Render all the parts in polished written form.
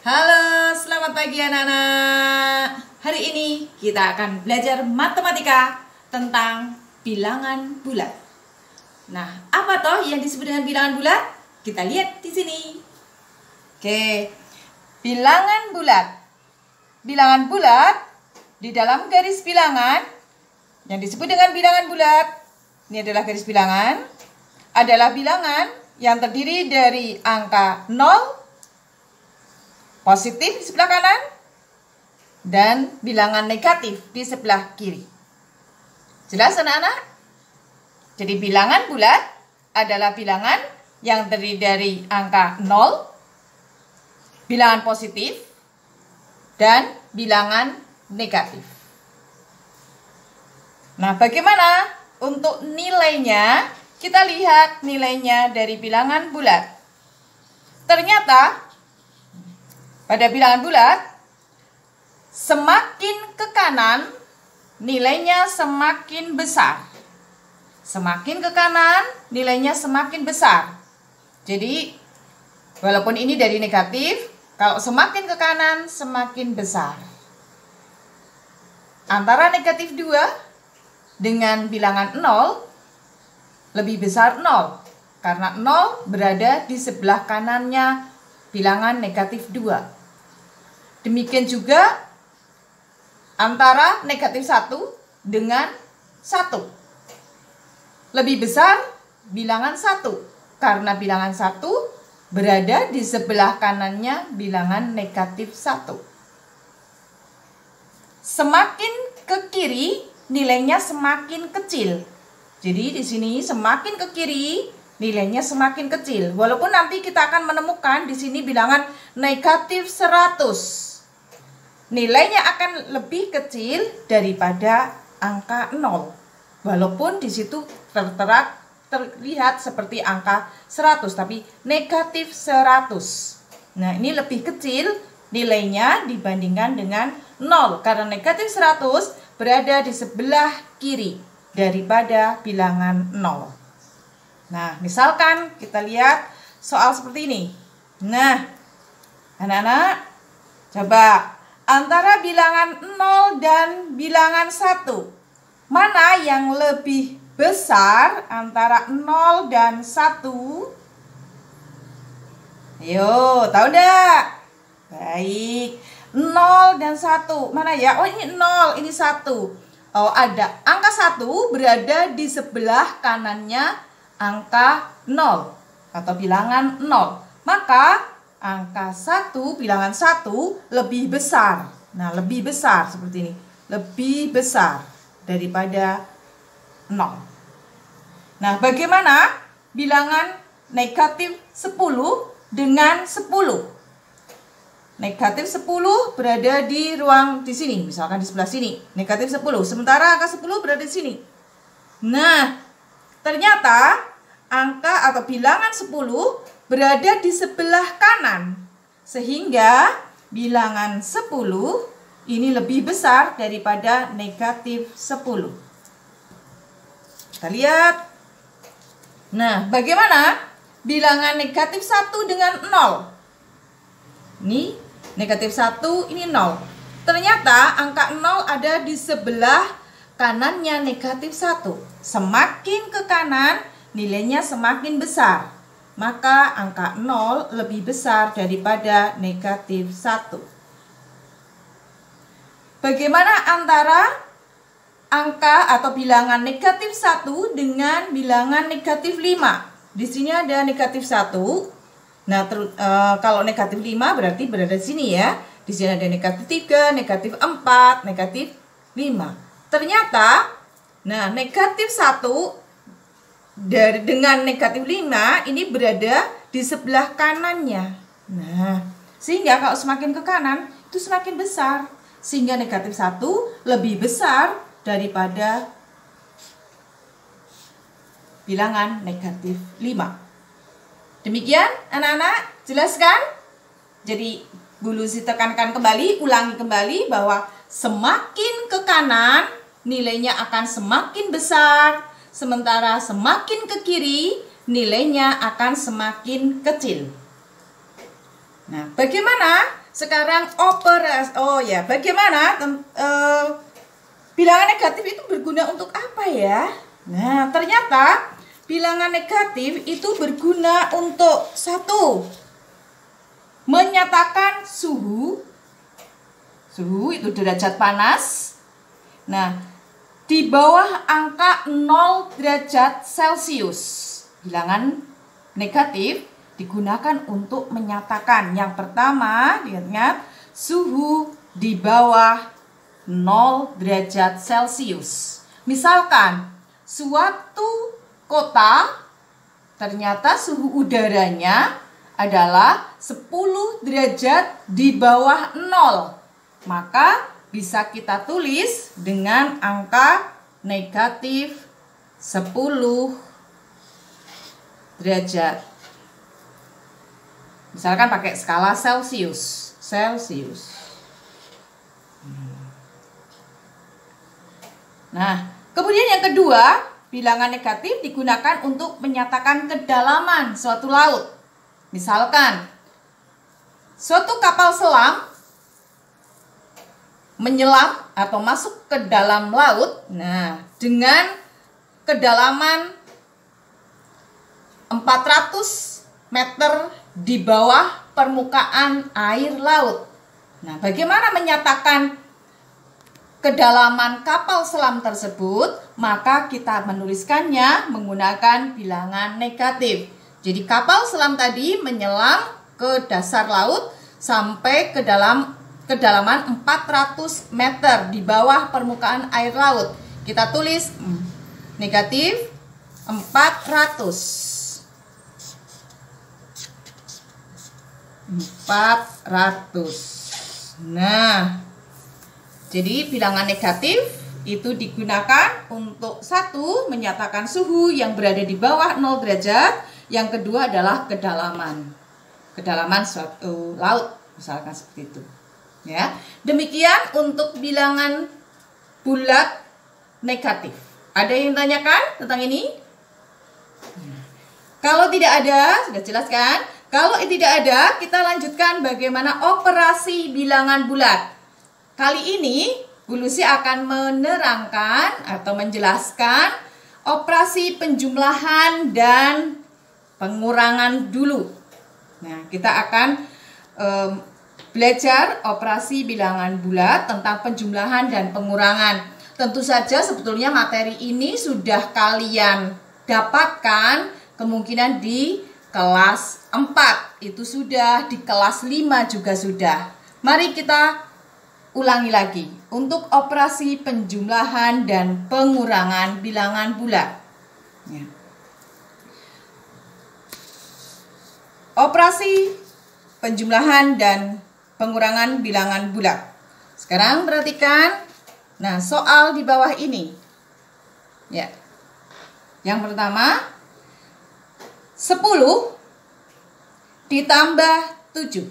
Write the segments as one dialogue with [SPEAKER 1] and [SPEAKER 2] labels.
[SPEAKER 1] Halo, selamat pagi anak-anak. Hari ini kita akan belajar matematika tentang bilangan bulat. Nah, apa toh yang disebut dengan bilangan bulat? Kita lihat di sini. Oke, bilangan bulat. Bilangan bulat di dalam garis bilangan yang disebut dengan bilangan bulat. Ini adalah garis bilangan. Adalah bilangan yang terdiri dari angka 0 positif di sebelah kanan dan bilangan negatif di sebelah kiri. Jelas anak-anak? Jadi bilangan bulat adalah bilangan yang terdiri dari angka 0, bilangan positif, dan bilangan negatif. Nah, bagaimana untuk nilainya? Kita lihat nilainya dari bilangan bulat. Ternyata pada bilangan bulat, semakin ke kanan, nilainya semakin besar. Semakin ke kanan, nilainya semakin besar. Jadi, walaupun ini dari negatif, kalau semakin ke kanan, semakin besar. Antara negatif 2 dengan bilangan 0, lebih besar 0. Karena 0 berada di sebelah kanannya bilangan negatif 2. Demikian juga antara negatif 1 dengan 1. Lebih besar bilangan 1 karena bilangan 1 berada di sebelah kanannya bilangan negatif 1. Semakin ke kiri nilainya semakin kecil. Jadi di sini semakin ke kiri nilainya semakin kecil. Walaupun nanti kita akan menemukan di sini bilangan negatif 100. Nilainya akan lebih kecil daripada angka 0. Walaupun di situ terlihat seperti angka 100, tapi negatif 100. Nah, ini lebih kecil nilainya dibandingkan dengan 0. Karena negatif 100 berada di sebelah kiri daripada bilangan 0. Nah, misalkan kita lihat soal seperti ini. Nah, anak-anak, coba antara bilangan 0 dan bilangan 1, mana yang lebih besar antara 0 dan 1? Ayo, tahu enggak? Baik, 0 dan 1, mana ya? Oh, ini 0, ini 1. Oh, ada angka 1 berada di sebelah kanannya angka 0 atau bilangan 0. Maka angka 1, bilangan 1 lebih besar. Nah, lebih besar seperti ini. Lebih besar daripada 0. Nah, bagaimana bilangan negatif 10 dengan 10? Negatif 10 berada di ruang di sini. Misalkan di sebelah sini. Negatif 10. Sementara angka 10 berada di sini. Nah, ternyata angka atau bilangan 10 berada di sebelah kanan, sehingga bilangan 10 ini lebih besar daripada negatif 10. Kita lihat. Nah, bagaimana bilangan negatif 1 dengan 0? Ini negatif 1, ini 0. Ternyata angka 0 ada di sebelah kanannya negatif 1. Semakin ke kanan, nilainya semakin besar. Maka angka 0 lebih besar daripada negatif 1. Bagaimana antara angka atau bilangan negatif 1 dengan bilangan negatif 5? Di sini ada negatif 1. Nah, kalau negatif 5 berarti berada di sini ya. Di sini ada negatif 3, negatif 4, negatif 5. Ternyata, nah negatif 1 dengan negatif 5 ini berada di sebelah kanannya. Nah, sehingga kalau semakin ke kanan itu semakin besar. Sehingga negatif 1 lebih besar daripada bilangan negatif 5. Demikian anak-anak, jelaskan? Jadi Bu Lucy tekankan kembali, ulangi kembali bahwa semakin ke kanan nilainya akan semakin besar. Sementara semakin ke kiri, nilainya akan semakin kecil. Nah, bagaimana Sekarang operasi. Oh ya, bagaimana bilangan negatif itu berguna untuk apa ya? Nah, ternyata bilangan negatif itu berguna untuk satu, menyatakan suhu. Suhu itu derajat panas. Nah, di bawah angka 0 derajat Celcius. Bilangan negatif digunakan untuk menyatakan yang pertama, ingat, suhu di bawah 0 derajat Celcius. Misalkan suatu kota ternyata suhu udaranya adalah 10 derajat di bawah 0. Maka bisa kita tulis dengan angka negatif 10 derajat. Misalkan pakai skala Celcius. Nah, kemudian yang kedua, bilangan negatif digunakan untuk menyatakan kedalaman suatu laut. Misalkan, suatu kapal selam menyelam atau masuk ke dalam laut, nah, dengan kedalaman 400 meter di bawah permukaan air laut. Nah, bagaimana menyatakan kedalaman kapal selam tersebut? Maka kita menuliskannya menggunakan bilangan negatif. Jadi kapal selam tadi menyelam ke dasar laut sampai ke dalam kedalaman 400 meter di bawah permukaan air laut. Kita tulis negatif 400. Nah, jadi bilangan negatif itu digunakan untuk satu, menyatakan suhu yang berada di bawah 0 derajat. Yang kedua adalah kedalaman suatu laut, misalkan seperti itu. Ya, demikian untuk bilangan bulat negatif. Ada yang tanyakan tentang ini? Kalau tidak ada, sudah jelas kan? Kalau tidak ada, kita lanjutkan bagaimana operasi bilangan bulat. Kali ini, Bu Lucy akan menerangkan atau menjelaskan operasi penjumlahan dan pengurangan dulu. Nah, kita akan belajar operasi bilangan bulat tentang penjumlahan dan pengurangan. Tentu saja sebetulnya materi ini sudah kalian dapatkan kemungkinan di kelas 4. Itu sudah, di kelas 5 juga sudah. Mari kita ulangi lagi untuk operasi penjumlahan dan pengurangan bilangan bulat. Ya. Operasi penjumlahan dan pengurangan bilangan bulat. Sekarang perhatikan, nah, soal di bawah ini. Ya. Yang pertama, 10 ditambah 7.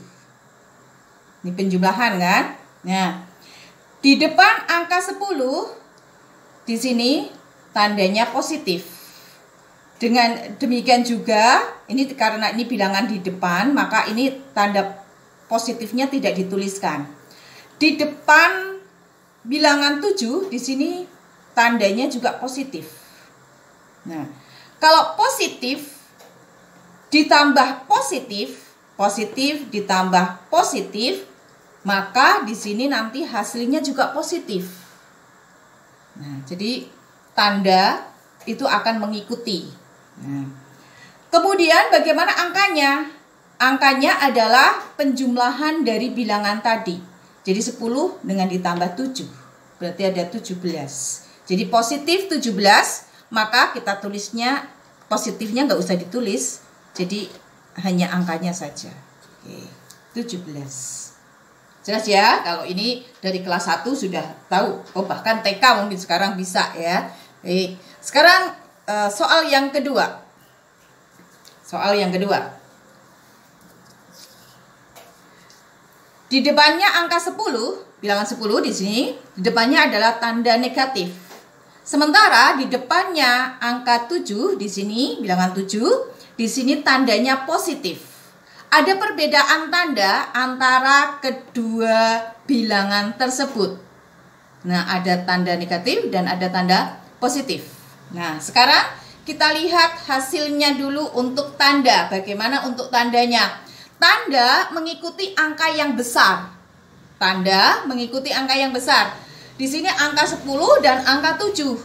[SPEAKER 1] Ini penjumlahan kan? Nah, di depan angka 10 di sini tandanya positif. Dengan demikian juga, ini karena ini bilangan di depan, maka ini tanda positifnya tidak dituliskan. Di depan bilangan 7 di sini tandanya juga positif. Nah, kalau positif ditambah positif, positif ditambah positif, maka di sini nanti hasilnya juga positif. Nah, jadi tanda itu akan mengikuti. Nah, kemudian bagaimana angkanya? Angkanya adalah penjumlahan dari bilangan tadi. Jadi 10 dengan ditambah 7. Berarti ada 17. Jadi positif 17, maka kita tulisnya positifnya nggak usah ditulis. Jadi hanya angkanya saja. Oke, 17. Jelas ya, kalau ini dari kelas 1 sudah tahu. Oh, bahkan TK mungkin sekarang bisa ya. Baik. Sekarang soal yang kedua. Soal yang kedua. Di depannya angka 10, bilangan 10 di sini, di depannya adalah tanda negatif. Sementara di depannya angka 7 di sini, bilangan 7, di sini tandanya positif. ada perbedaan tanda antara kedua bilangan tersebut. Nah, ada tanda negatif dan ada tanda positif. Nah, sekarang kita lihat hasilnya dulu untuk tanda. Bagaimana untuk tandanya? Tanda mengikuti angka yang besar. Tanda mengikuti angka yang besar. Di sini angka 10 dan angka 7.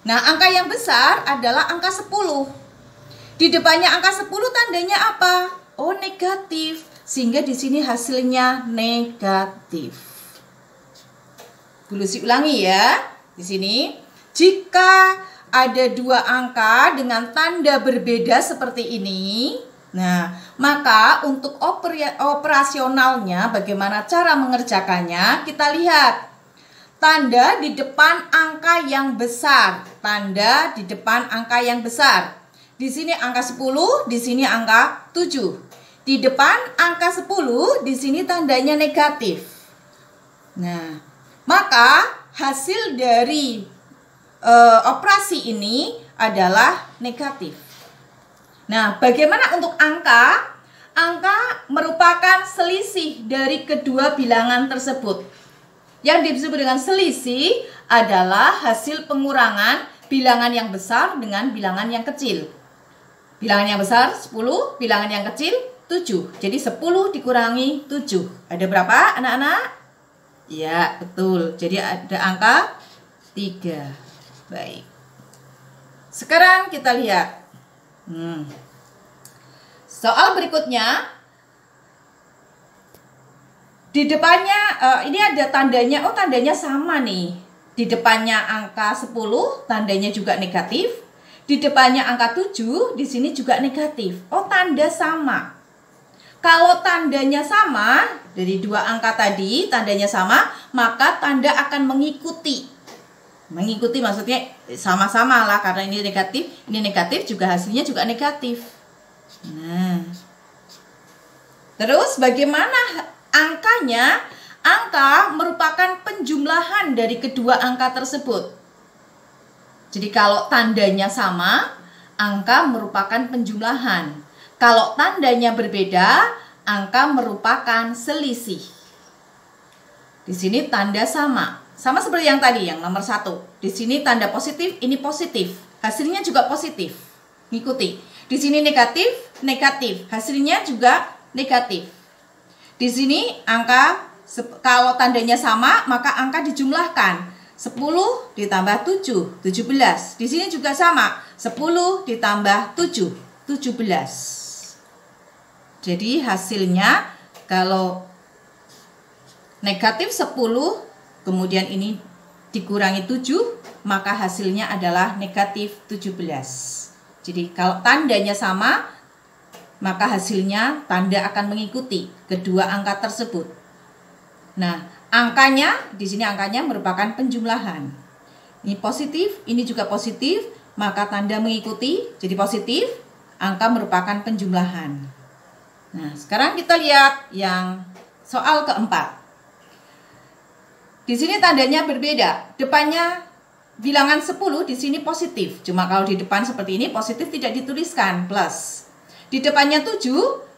[SPEAKER 1] Nah, angka yang besar adalah angka 10. Di depannya angka 10 tandanya apa? Oh, negatif. Sehingga di sini hasilnya negatif. Bulusi ulangi ya. Di sini, jika ada dua angka dengan tanda berbeda seperti ini, nah, maka untuk operasionalnya, bagaimana cara mengerjakannya, kita lihat. Tanda di depan angka yang besar. Tanda di depan angka yang besar. Di sini angka 10, di sini angka 7. Di depan angka 10, di sini tandanya negatif. Nah, maka hasil dari operasi ini adalah negatif. Nah, bagaimana untuk angka? Angka merupakan selisih dari kedua bilangan tersebut. Yang disebut dengan selisih adalah hasil pengurangan bilangan yang besar dengan bilangan yang kecil. Bilangan yang besar 10, bilangan yang kecil 7. Jadi 10 dikurangi 7. Ada berapa anak-anak? Ya, betul. Jadi ada angka 3. Baik. Sekarang kita lihat. Soal berikutnya. Di depannya ini ada tandanya. Oh, tandanya sama nih. Di depannya angka 10, tandanya juga negatif. Di depannya angka 7, di sini juga negatif. Oh, tanda sama. Kalau tandanya sama, dari dua angka tadi tandanya sama, maka tanda akan mengikuti. Mengikuti maksudnya sama-sama lah, karena ini negatif juga hasilnya juga negatif. Nah, terus bagaimana angkanya? Angka merupakan penjumlahan dari kedua angka tersebut. Jadi kalau tandanya sama, angka merupakan penjumlahan. Kalau tandanya berbeda, angka merupakan selisih. Di sini tanda sama. Sama seperti yang tadi, yang nomor 1. Di sini tanda positif, ini positif. Hasilnya juga positif. Ngikuti. Di sini negatif, negatif. Hasilnya juga negatif. Di sini angka, kalau tandanya sama, maka angka dijumlahkan. 10 ditambah 7, 17. Di sini juga sama. 10 ditambah 7, 17. Jadi hasilnya kalau negatif 10, kemudian ini dikurangi 7, maka hasilnya adalah negatif 17. Jadi kalau tandanya sama, maka hasilnya tanda akan mengikuti kedua angka tersebut. Nah, angkanya, di sini angkanya merupakan penjumlahan. Ini positif, ini juga positif, maka tanda mengikuti jadi positif, angka merupakan penjumlahan. Nah, sekarang kita lihat yang soal keempat. Di sini tandanya berbeda. Depannya bilangan 10, di sini positif. Cuma kalau di depan seperti ini positif tidak dituliskan, plus. Di depannya 7,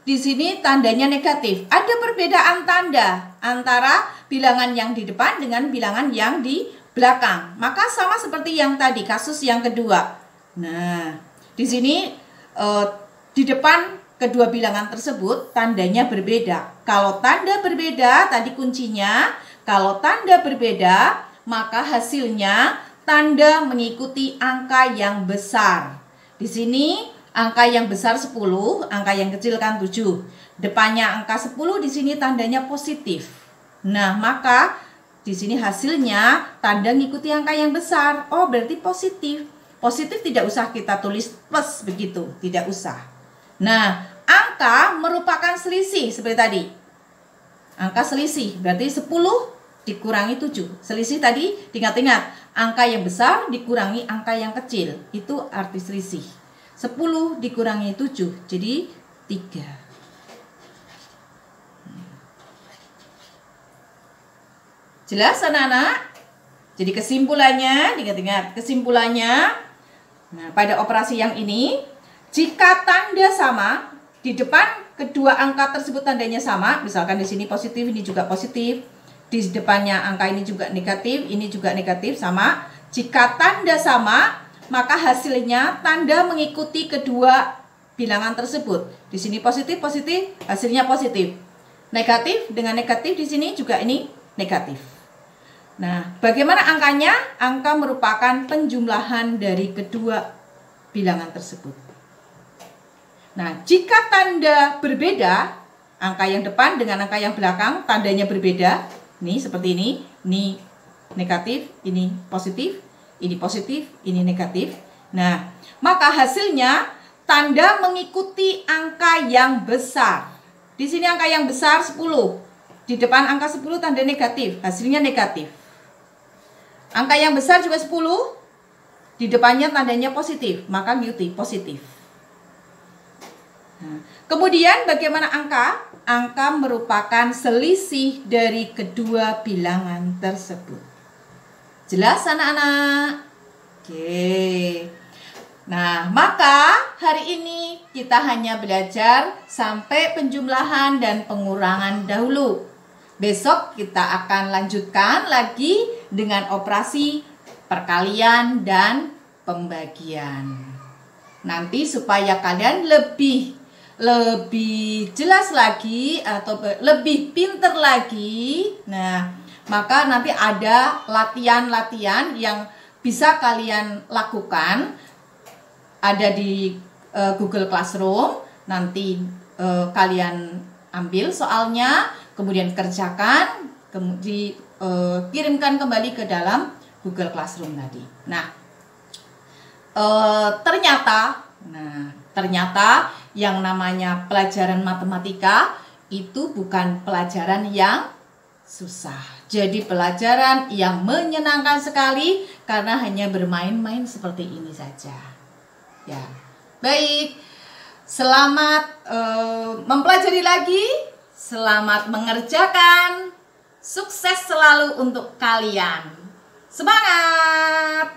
[SPEAKER 1] di sini tandanya negatif. Ada perbedaan tanda antara bilangan yang di depan dengan bilangan yang di belakang. Maka sama seperti yang tadi, kasus yang kedua. Nah, di sini di depan kedua bilangan tersebut tandanya berbeda. Kalau tanda berbeda, tadi kuncinya, kalau tanda berbeda, maka hasilnya tanda mengikuti angka yang besar. Di sini angka yang besar 10, angka yang kecil kan 7. Depannya angka 10, di sini tandanya positif. Nah, maka di sini hasilnya tanda ngikuti angka yang besar. Oh, berarti positif. Positif tidak usah kita tulis plus begitu, tidak usah. Nah, angka merupakan selisih seperti tadi. Angka selisih berarti 10 dikurangi 7. Selisih tadi ingat-ingat, angka yang besar dikurangi angka yang kecil. Itu arti selisih. 10 dikurangi 7, jadi 3. Jelas anak-anak? Jadi kesimpulannya, ingat-ingat kesimpulannya. Nah, pada operasi yang ini, jika tanda sama, di depan kedua angka tersebut tandanya sama, misalkan di sini positif, ini juga positif, di depannya angka ini juga negatif, ini juga negatif, sama. Jika tanda sama, maka hasilnya tanda mengikuti kedua bilangan tersebut. Di sini positif, positif, hasilnya positif. Negatif dengan negatif di sini juga ini negatif. Nah, bagaimana angkanya? Angka merupakan penjumlahan dari kedua bilangan tersebut. Nah, jika tanda berbeda, angka yang depan dengan angka yang belakang tandanya berbeda. Nih seperti ini negatif, ini positif, ini negatif. Nah, maka hasilnya tanda mengikuti angka yang besar. Di sini angka yang besar 10. Di depan angka 10 tanda negatif, hasilnya negatif. Angka yang besar juga 10. Di depannya tandanya positif, maka ngikuti positif. Nah, kemudian bagaimana angka? Angka merupakan selisih dari kedua bilangan tersebut. Jelas anak-anak? Oke. Nah, maka hari ini kita hanya belajar sampai penjumlahan dan pengurangan dahulu. Besok kita akan lanjutkan lagi dengan operasi perkalian dan pembagian. Nanti supaya kalian lebih jelas lagi atau lebih pinter lagi. Nah, maka nanti ada latihan-latihan yang bisa kalian lakukan. Ada di Google Classroom, nanti kalian ambil soalnya, kemudian kerjakan, kemudian kirimkan kembali ke dalam Google Classroom tadi. Nah, ternyata yang namanya pelajaran matematika itu bukan pelajaran yang susah. Jadi pelajaran yang menyenangkan sekali karena hanya bermain-main seperti ini saja. Ya, baik. Selamat mempelajari lagi, selamat mengerjakan. Sukses selalu untuk kalian. Semangat!